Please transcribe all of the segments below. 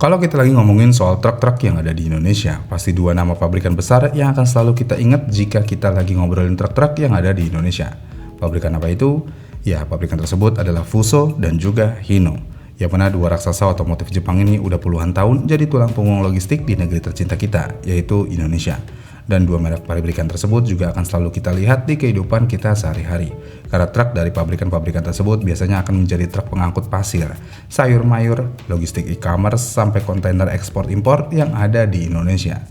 Kalau kita lagi ngomongin soal truk-truk yang ada di Indonesia, pasti dua nama pabrikan besar yang akan selalu kita ingat jika kita lagi ngobrolin truk-truk yang ada di Indonesia. Pabrikan apa itu? Ya, pabrikan tersebut adalah Fuso dan juga Hino. Yang mana dua raksasa otomotif Jepang ini udah puluhan tahun jadi tulang punggung logistik di negeri tercinta kita, yaitu Indonesia. Dan dua merek pabrikan tersebut juga akan selalu kita lihat di kehidupan kita sehari-hari. Karena truk dari pabrikan-pabrikan tersebut biasanya akan menjadi truk pengangkut pasir, sayur mayur, logistik e-commerce, sampai kontainer ekspor-impor yang ada di Indonesia.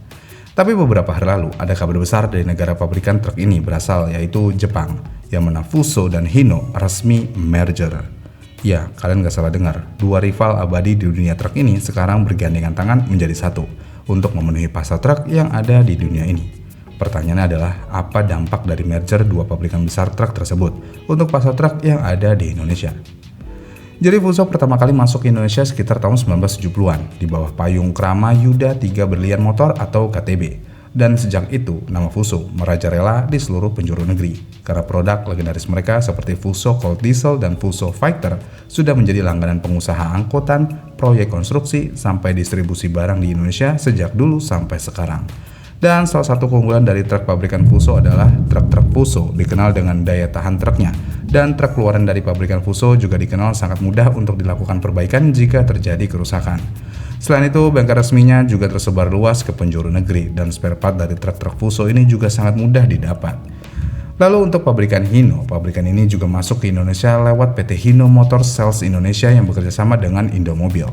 Tapi beberapa hari lalu ada kabar besar dari negara pabrikan truk ini berasal, yaitu Jepang, yang mana Fuso dan Hino resmi merger. Ya, kalian gak salah dengar, dua rival abadi di dunia truk ini sekarang bergandengan tangan menjadi satu untuk memenuhi pasar truk yang ada di dunia ini. Pertanyaannya adalah, apa dampak dari merger dua pabrikan besar truk tersebut untuk pasar truk yang ada di Indonesia? Jadi Fuso pertama kali masuk ke Indonesia sekitar tahun 1970-an di bawah payung Krama Yuda 3 Berlian Motor atau KTB. Dan sejak itu, nama Fuso merajalela di seluruh penjuru negeri. Karena produk legendaris mereka seperti Fuso Cold Diesel dan Fuso Fighter sudah menjadi langganan pengusaha angkutan, proyek konstruksi, sampai distribusi barang di Indonesia sejak dulu sampai sekarang. Dan salah satu keunggulan dari truk pabrikan Fuso adalah truk-truk Fuso dikenal dengan daya tahan truknya. Dan truk keluaran dari pabrikan Fuso juga dikenal sangat mudah untuk dilakukan perbaikan jika terjadi kerusakan. Selain itu, bengkel resminya juga tersebar luas ke penjuru negeri dan spare part dari truk-truk Fuso ini juga sangat mudah didapat. Lalu untuk pabrikan Hino, pabrikan ini juga masuk ke Indonesia lewat PT Hino Motor Sales Indonesia yang bekerja sama dengan Indomobil.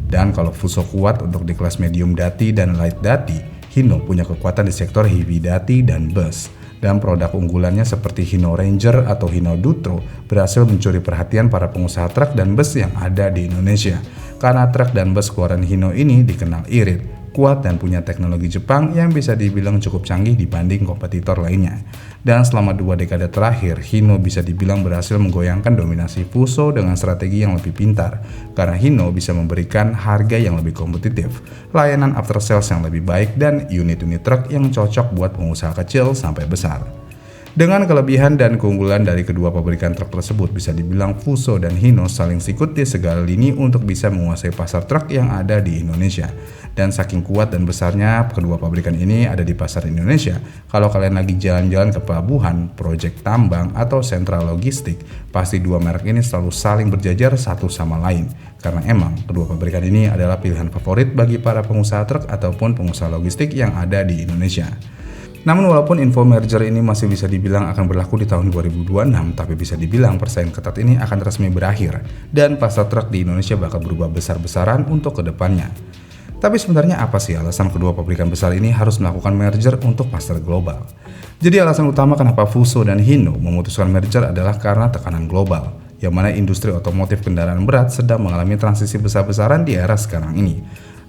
Dan kalau Fuso kuat untuk di kelas medium dati dan light dati, Hino punya kekuatan di sektor heavy dati dan bus. Dan produk unggulannya seperti Hino Ranger atau Hino Dutro berhasil mencuri perhatian para pengusaha truk dan bus yang ada di Indonesia. Karena truk dan bus keluaran Hino ini dikenal irit, kuat, dan punya teknologi Jepang yang bisa dibilang cukup canggih dibanding kompetitor lainnya. Dan selama 2 dekade terakhir, Hino bisa dibilang berhasil menggoyangkan dominasi Fuso dengan strategi yang lebih pintar. Karena Hino bisa memberikan harga yang lebih kompetitif, layanan after sales yang lebih baik, dan unit-unit truk yang cocok buat pengusaha kecil sampai besar. Dengan kelebihan dan keunggulan dari kedua pabrikan truk tersebut, bisa dibilang Fuso dan Hino saling sikut di segala lini untuk bisa menguasai pasar truk yang ada di Indonesia. Dan saking kuat dan besarnya kedua pabrikan ini ada di pasar Indonesia, kalau kalian lagi jalan-jalan ke pelabuhan, proyek tambang, atau sentral logistik, pasti dua merek ini selalu saling berjajar satu sama lain. Karena emang kedua pabrikan ini adalah pilihan favorit bagi para pengusaha truk ataupun pengusaha logistik yang ada di Indonesia. Namun walaupun info merger ini masih bisa dibilang akan berlaku di tahun 2026, tapi bisa dibilang persaingan ketat ini akan resmi berakhir dan pasar truk di Indonesia bakal berubah besar-besaran untuk kedepannya. Tapi sebenarnya apa sih alasan kedua pabrikan besar ini harus melakukan merger untuk pasar global? Jadi alasan utama kenapa Fuso dan Hino memutuskan merger adalah karena tekanan global, yang mana industri otomotif kendaraan berat sedang mengalami transisi besar-besaran di era sekarang ini.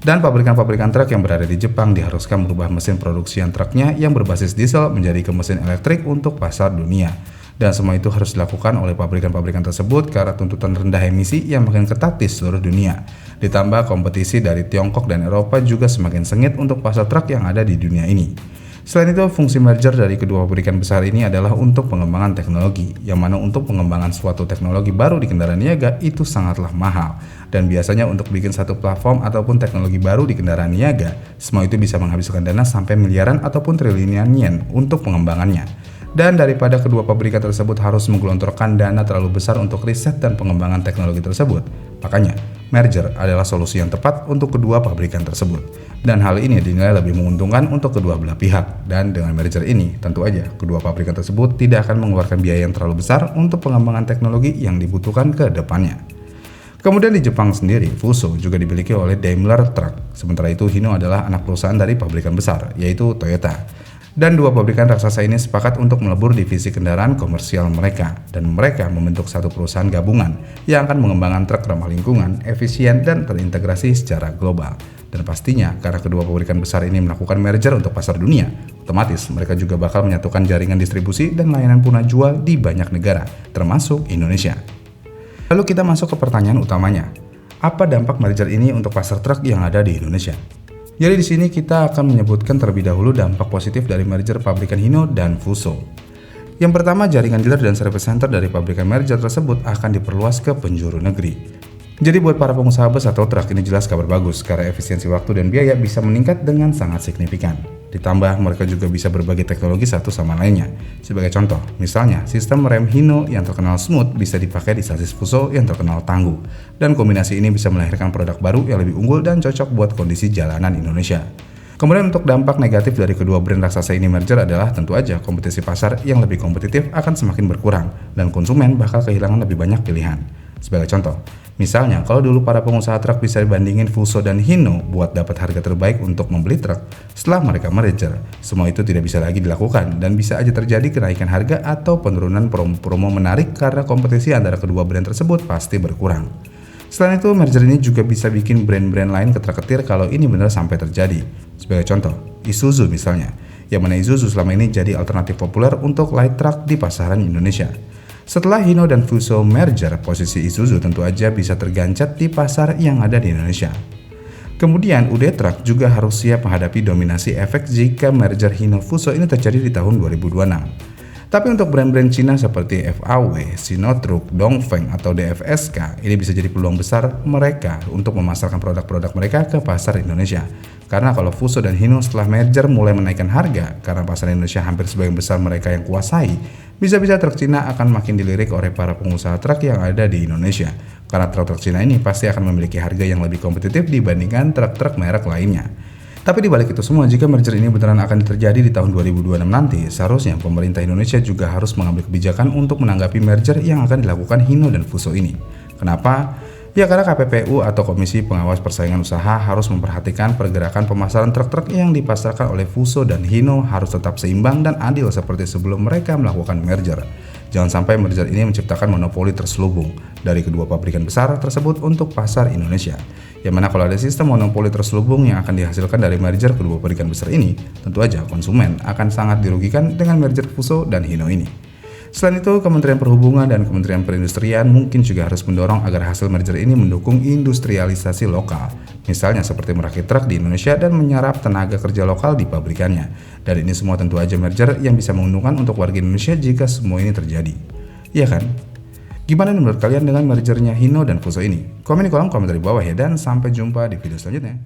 Dan pabrikan-pabrikan truk yang berada di Jepang diharuskan merubah mesin produksian truknya yang berbasis diesel menjadi ke mesin elektrik untuk pasar dunia. Dan semua itu harus dilakukan oleh pabrikan-pabrikan tersebut karena tuntutan rendah emisi yang makin ketat di seluruh dunia. Ditambah kompetisi dari Tiongkok dan Eropa juga semakin sengit untuk pasar truk yang ada di dunia ini. Selain itu, fungsi merger dari kedua pabrikan besar ini adalah untuk pengembangan teknologi, yang mana untuk pengembangan suatu teknologi baru di kendaraan niaga itu sangatlah mahal. Dan biasanya untuk bikin satu platform ataupun teknologi baru di kendaraan niaga, semua itu bisa menghabiskan dana sampai miliaran ataupun triliunan yen untuk pengembangannya. Dan daripada kedua pabrikan tersebut harus menggelontorkan dana terlalu besar untuk riset dan pengembangan teknologi tersebut, makanya merger adalah solusi yang tepat untuk kedua pabrikan tersebut. Dan hal ini dinilai lebih menguntungkan untuk kedua belah pihak. Dan dengan merger ini, tentu aja kedua pabrikan tersebut tidak akan mengeluarkan biaya yang terlalu besar untuk pengembangan teknologi yang dibutuhkan ke depannya. Kemudian di Jepang sendiri, Fuso juga dimiliki oleh Daimler Truck. Sementara itu Hino adalah anak perusahaan dari pabrikan besar, yaitu Toyota. Dan dua pabrikan raksasa ini sepakat untuk melebur divisi kendaraan komersial mereka. Dan mereka membentuk satu perusahaan gabungan yang akan mengembangkan truk ramah lingkungan, efisien, dan terintegrasi secara global. Dan pastinya karena kedua pabrikan besar ini melakukan merger untuk pasar dunia, otomatis mereka juga bakal menyatukan jaringan distribusi dan layanan punah jual di banyak negara, termasuk Indonesia. Lalu kita masuk ke pertanyaan utamanya. Apa dampak merger ini untuk pasar truk yang ada di Indonesia? Jadi di sini kita akan menyebutkan terlebih dahulu dampak positif dari merger pabrikan Hino dan Fuso. Yang pertama, jaringan dealer dan service center dari pabrikan merger tersebut akan diperluas ke penjuru negeri. Jadi buat para pengusaha bus atau truk ini jelas kabar bagus karena efisiensi waktu dan biaya bisa meningkat dengan sangat signifikan. Ditambah mereka juga bisa berbagi teknologi satu sama lainnya. Sebagai contoh, misalnya sistem rem Hino yang terkenal smooth bisa dipakai di sasis Fuso yang terkenal tangguh. Dan kombinasi ini bisa melahirkan produk baru yang lebih unggul dan cocok buat kondisi jalanan Indonesia. Kemudian untuk dampak negatif dari kedua brand raksasa ini merger adalah tentu aja kompetisi pasar yang lebih kompetitif akan semakin berkurang dan konsumen bakal kehilangan lebih banyak pilihan. Sebagai contoh, misalnya kalau dulu para pengusaha truk bisa dibandingin Fuso dan Hino buat dapat harga terbaik untuk membeli truk, setelah mereka merger, semua itu tidak bisa lagi dilakukan dan bisa aja terjadi kenaikan harga atau penurunan promo-promo menarik karena kompetisi antara kedua brand tersebut pasti berkurang. Selain itu, merger ini juga bisa bikin brand-brand lain ketar-ketir kalau ini benar sampai terjadi. Sebagai contoh, Isuzu misalnya, yang mana Isuzu selama ini jadi alternatif populer untuk light truck di pasaran Indonesia. Setelah Hino dan Fuso merger, posisi Isuzu tentu aja bisa tergancet di pasar yang ada di Indonesia. Kemudian UD Truck juga harus siap menghadapi dominasi efek jika merger Hino Fuso ini terjadi di tahun 2026. Tapi untuk brand-brand Cina seperti FAW, Sinotruk, Dongfeng, atau DFSK, ini bisa jadi peluang besar mereka untuk memasarkan produk-produk mereka ke pasar Indonesia. Karena kalau Fuso dan Hino setelah merger mulai menaikkan harga, karena pasar Indonesia hampir sebagian besar mereka yang kuasai, bisa-bisa truk Cina akan makin dilirik oleh para pengusaha truk yang ada di Indonesia. Karena truk-truk Cina ini pasti akan memiliki harga yang lebih kompetitif dibandingkan truk-truk merek lainnya. Tapi dibalik itu semua, jika merger ini beneran akan terjadi di tahun 2026 nanti, seharusnya pemerintah Indonesia juga harus mengambil kebijakan untuk menanggapi merger yang akan dilakukan Hino dan Fuso ini. Kenapa? Ya karena KPPU atau Komisi Pengawas Persaingan Usaha harus memperhatikan pergerakan pemasaran truk-truk yang dipasarkan oleh Fuso dan Hino harus tetap seimbang dan adil seperti sebelum mereka melakukan merger. Jangan sampai merger ini menciptakan monopoli terselubung dari kedua pabrikan besar tersebut untuk pasar Indonesia. Yang mana kalau ada sistem monopoli terselubung yang akan dihasilkan dari merger kedua pabrikan besar ini, tentu aja konsumen akan sangat dirugikan dengan merger Fuso dan Hino ini. Selain itu, Kementerian Perhubungan dan Kementerian Perindustrian mungkin juga harus mendorong agar hasil merger ini mendukung industrialisasi lokal. Misalnya seperti merakit truk di Indonesia dan menyerap tenaga kerja lokal di pabrikannya. Dan ini semua tentu aja merger yang bisa menguntungkan untuk warga Indonesia jika semua ini terjadi. Iya kan? Gimana menurut kalian dengan mergernya Hino dan Fuso ini? Komen di kolom komentar di bawah ya, dan sampai jumpa di video selanjutnya.